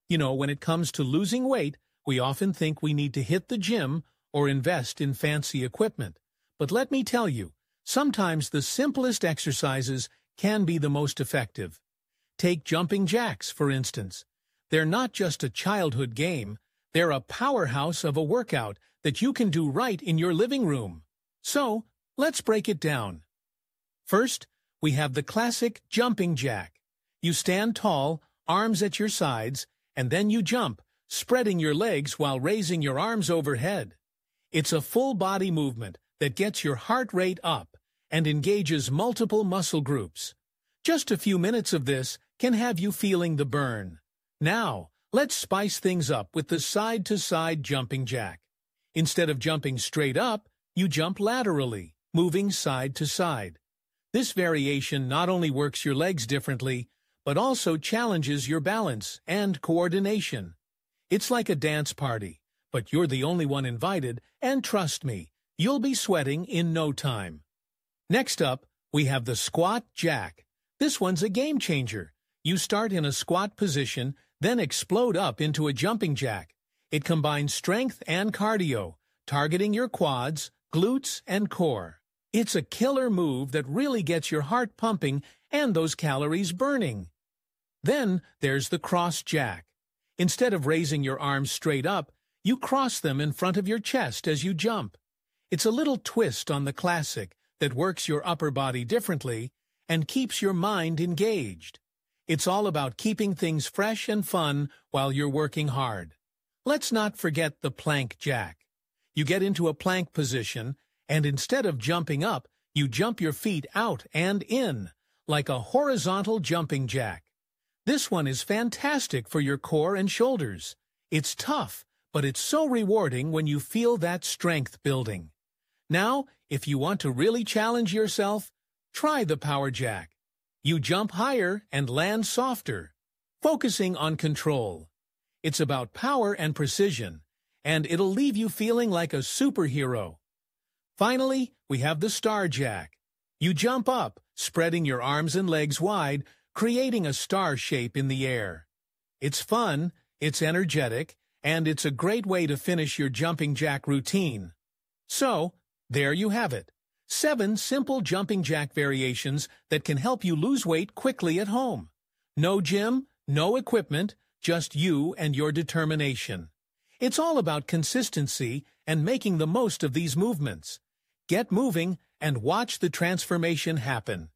When it comes to losing weight, we often think we need to hit the gym or invest in fancy equipment. But let me tell you, sometimes the simplest exercises can be the most effective. Take jumping jacks, for instance. They're not just a childhood game, they're a powerhouse of a workout that you can do right in your living room. So, let's break it down. First, we have the classic jumping jack. You stand tall, arms at your sides, and then you jump, spreading your legs while raising your arms overhead. It's a full-body movement that gets your heart rate up and engages multiple muscle groups. Just a few minutes of this can have you feeling the burn. Now, let's spice things up with the side-to-side jumping jack. Instead of jumping straight up, you jump laterally, moving side to side. This variation not only works your legs differently, but also challenges your balance and coordination. It's like a dance party, but you're the only one invited, and trust me, you'll be sweating in no time. Next up, we have the squat jack. This one's a game changer. You start in a squat position, then explode up into a jumping jack. It combines strength and cardio, targeting your quads, glutes, and core. It's a killer move that really gets your heart pumping and those calories burning. Then there's the cross jack. Instead of raising your arms straight up, you cross them in front of your chest as you jump. It's a little twist on the classic that works your upper body differently and keeps your mind engaged. It's all about keeping things fresh and fun while you're working hard. Let's not forget the plank jack. You get into a plank position, and instead of jumping up, you jump your feet out and in, like a horizontal jumping jack. This one is fantastic for your core and shoulders. It's tough, but it's so rewarding when you feel that strength building. Now, if you want to really challenge yourself, try the power jack. You jump higher and land softer, focusing on control. It's about power and precision, and it'll leave you feeling like a superhero. Finally, we have the star jack. You jump up, spreading your arms and legs wide, creating a star shape in the air. It's fun, it's energetic, and it's a great way to finish your jumping jack routine. So, there you have it. 7 simple jumping jack variations that can help you lose weight quickly at home. No gym, no equipment, just you and your determination. It's all about consistency and making the most of these movements. Get moving and watch the transformation happen.